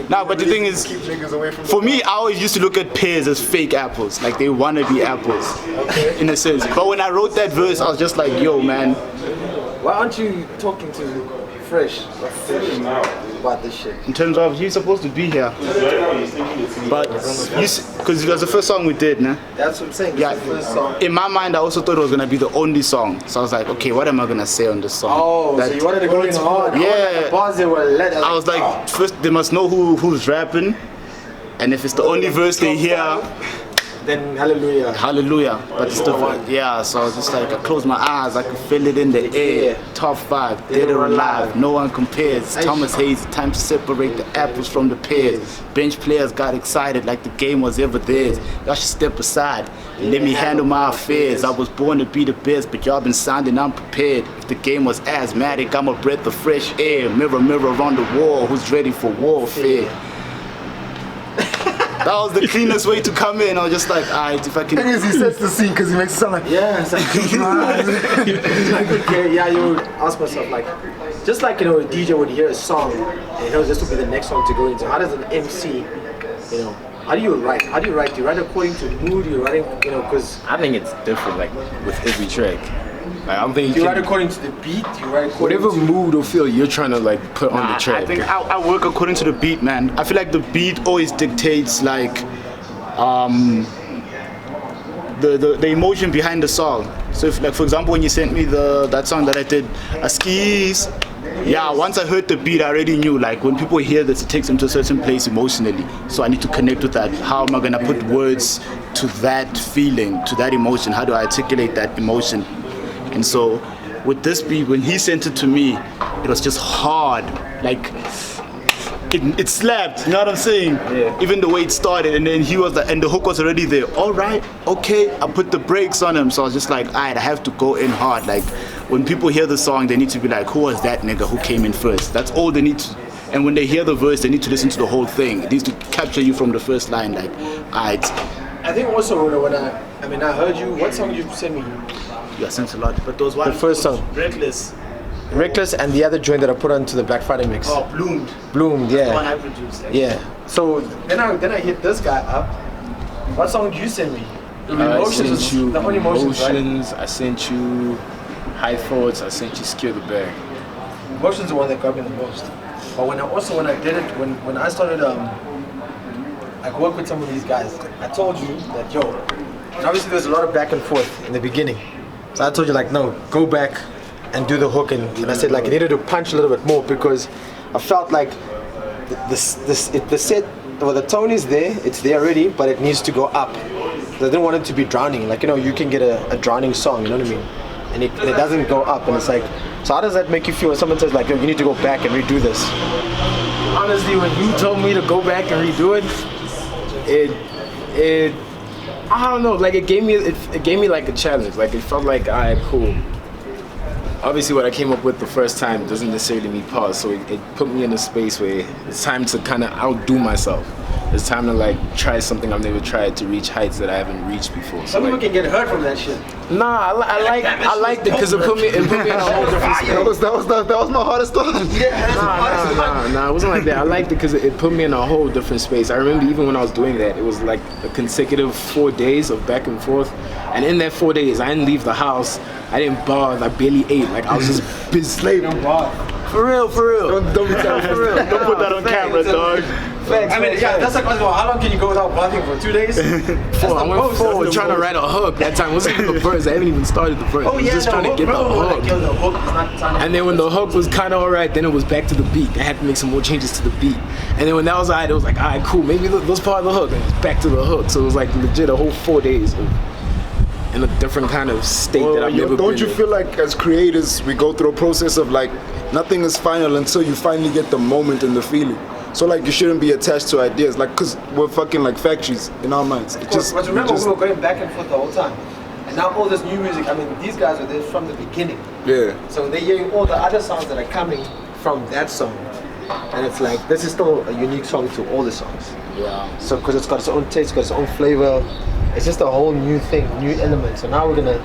Nah, but the thing is, keep niggas away from for me, I always used to look at pears as fake apples, like they wanna be apples, in a sense. But when I wrote that verse, I was just like, yo, man. Why aren't you talking to Fresh about this shit? In terms of, he's supposed to be here, but because it was the first song we did, nah? That's what I'm saying. Yeah. The first song. In my mind, I also thought it was gonna be the only song. So I was like, okay, what am I gonna say on this song? Oh, so you wanted to go in hard. Yeah. The bars they were let. I was like, first they must know who's rapping, and if it's the only verse they hear, then hallelujah. hallelujah. But it's the yeah. So I was just like, I closed my eyes, I could feel it in the air. Top 5, dead or alive, no one compares. Thomas Hazey, time to separate the apples from the pears. Bench players got excited like the game was ever theirs. Y'all should step aside and let me handle my affairs. I was born to be the best, but y'all been sounding unprepared. If the game was asthmatic, I'm a breath of fresh air. Mirror, mirror on the wall, who's ready for warfare? That was the cleanest way to come in. I was just like, alright, if I can. The thing is, he sets the scene because he makes it sound like, Yeah, it's like, okay, yeah, you would ask myself, like, just like, you know, a DJ would hear a song and knows this will be the next song to go into. How does an MC, you know, how do you write? How do you write? Do you write according to mood? You're writing, you know, because. I think it's different, like with every track. Like I'm thinking, You write according to the beat, you write according whatever to. mood or feel you're trying to like put on the track. I think I work according to the beat, man. I feel like the beat always dictates like the emotion behind the song. So if, like, for example, when you sent me that song that I did, Skis, yeah, once I heard the beat, I already knew, like, when people hear this, it takes them to a certain place emotionally. So I need to connect with that. How am I gonna put words to that feeling, to that emotion? How do I articulate that emotion? And so with this beat, when he sent it to me, it was just hard. Like, it slapped, you know what I'm saying? Yeah. Even the way it started, and then he was and the hook was already there. All right, okay, I put the brakes on him. So I was just like, all right, I have to go in hard. Like, when people hear the song, they need to be like, who was that nigga who came in first? That's all they need to. And when they hear the verse, they need to listen to the whole thing. It needs to capture you from the first line. Like, all right. I think also when I heard you, what song did you send me? Yeah, thanks a lot. But those ones, The first song. Reckless, and the other joint that I put onto the Black Friday mix. Oh, Bloomed. Bloomed, One yeah. I produced. Like. Yeah. So then I hit this guy up. What song did you send me? I sent you the only Emotions, right? Emotions, I sent you High Thoughts, I sent you Secure the Bag. Emotions is the one that got me the most. But when I did it, when I started like work with some of these guys, I told you that and obviously there's a lot of back and forth in the beginning. So I told you like, no, go back and do the hook, and I said like, I needed to punch a little bit more because I felt like the set, well, the tone is there, it's there already, but it needs to go up. I didn't want it to be drowning. Like, you know, you can get a drowning song, you know what I mean? And it doesn't go up, and it's like, so how does that make you feel when someone says like, yo, you need to go back and redo this? Honestly, when you told me to go back and redo it I don't know, like it gave me like a challenge. Like it felt like, alright, cool. Obviously what I came up with the first time doesn't necessarily need pause, so it put me in a space where it's time to kind of outdo myself. It's time to like try something I've never tried, to reach heights that I haven't reached before. Some people can get hurt from that shit. Nah, I liked it because it put me in a whole different space. That was my hardest thought. Nah, it wasn't like that. I liked it because it put me in a whole different space. I remember even when I was doing that, it was like a consecutive 4 days of back and forth. And in that 4 days, I didn't leave the house. I didn't bath. I barely ate. Like I was just busy slaving. For real. Don't be telling For real. Don't put that on camera, dog. I mean, yeah, that's like, how long can you go without bathing for? 2 days? I went forward trying to write a hook. That time wasn't even the verse. I haven't even started the verse. I was just trying to get the hook. Like, yo, the hook is not sounding. And then when the hook was kind of alright, then it was back to the beat. I had to make some more changes to the beat. And then when that was alright, it was like, alright, cool. Maybe those part of the hook. And it was back to the hook. So it was like legit a whole 4 days in a different kind of state that I've never been Don't you in. feel like as creators, we go through a process of like, nothing is final until you finally get the moment and the feeling. So like, you shouldn't be attached to ideas, like, cause we're fucking like factories in our minds. But remember, we were going back and forth the whole time. And now all this new music, I mean, these guys were there from the beginning. Yeah. So they're hearing all the other songs that are coming from that song. And it's like, this is still a unique song to all the songs. Yeah. So, because it's got its own taste, got its own flavor. It's just a whole new thing, new element. So now we're gonna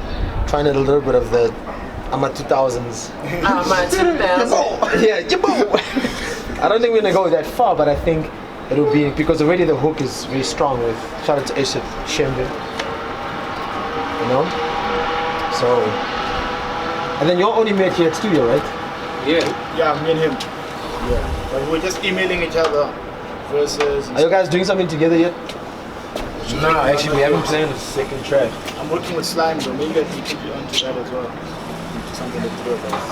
try and add a little bit of the I'm 2000s. I'm 2000s. Yeah, yabo. I don't think we're gonna go that far, but I think it'll be because already the hook is very strong with shout out to Ace Shembe. You know? So and then you're only met here at studio, right? Yeah, me and him. Yeah. But we're just emailing each other verses. Are you guys doing something together yet? No, actually we haven't planned a second track. I'm working with Slime, so maybe I can keep you onto that as well. Something to do with us.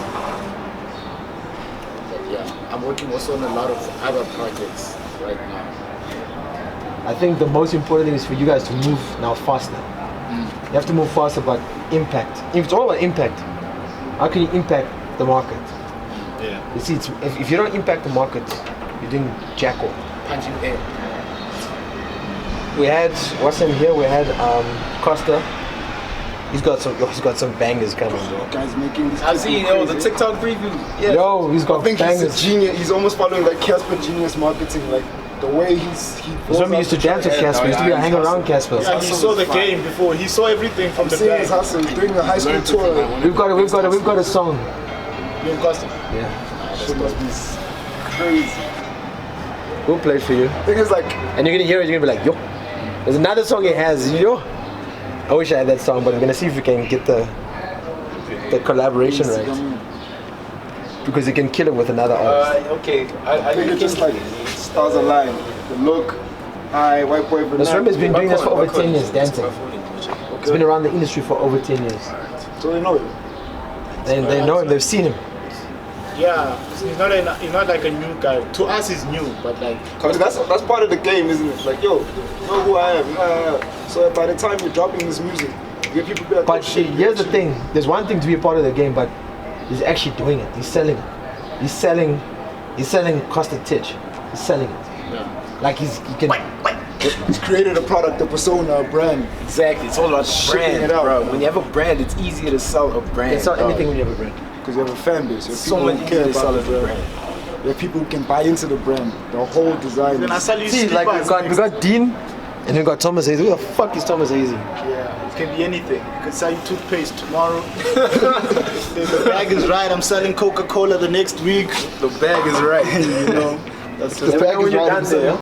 But yeah, I'm working also on a lot of other projects right now. I think the most important thing is for you guys to move now faster. You have to move faster, but impact. It's all about impact. How can you impact the market? Yeah. You see, if you don't impact the market, you're doing jack all. Punching air. We had what's in here? We had Costa. He's got some bangers coming, bro. Guys making this. I've seen the TikTok preview. Yeah. Yo, he's got I think he's a bangers. genius. He's almost following like Casper genius marketing, like the way he. That's when we used to dance with Casper. We used to be hang around Casper. Yeah, he saw the game before. He saw everything from I'm the seeing back. his hustle. He's doing a high school tour. We've got a song. Me and Costa. Yeah, Shit must be crazy. we'll play it for you. Thing is like, And you're gonna hear it. You're gonna be like, yo. There's another song he has. Yo. I wish I had that song, but I'm gonna see if we can get the collaboration right. Because he can kill it with another artist. Okay. I think it's just like stars align. The look, white boy. This room has been doing this for over 10 years, dancing. He's been around the industry for over 10 years. So they know. They know him, they've seen him. Yeah, he's not like a new guy. To us, he's new, but like. Cause that's part of the game, isn't it? Like, yo, know who I am. So by the time you're dropping this music, you get people be like, But oh, shit, here's the thing, there's one thing to be a part of the game, but he's actually doing it. He's selling it. He's selling Costa Titch. He's selling it. Yeah. Like he can. He's created a product, a persona, a brand. Exactly. It's all about Shipping brand, it out, bro. bro. When you have a brand, it's easier to sell a brand. You can sell dog. anything when you have a brand. Because you have a fan base. You have So people much who easier care to sell about as the a brand. brand. You have people who can buy into the brand. The whole design. Then I is- sell you See, like we got Dean, and we got Thomas Hazey. Who the fuck is Thomas Hazey? Yeah, it can be anything. You can sell you toothpaste tomorrow. If the bag is right, I'm selling Coca-Cola the next week. The bag is right. You know, that's The bag is when you're right done there, himself.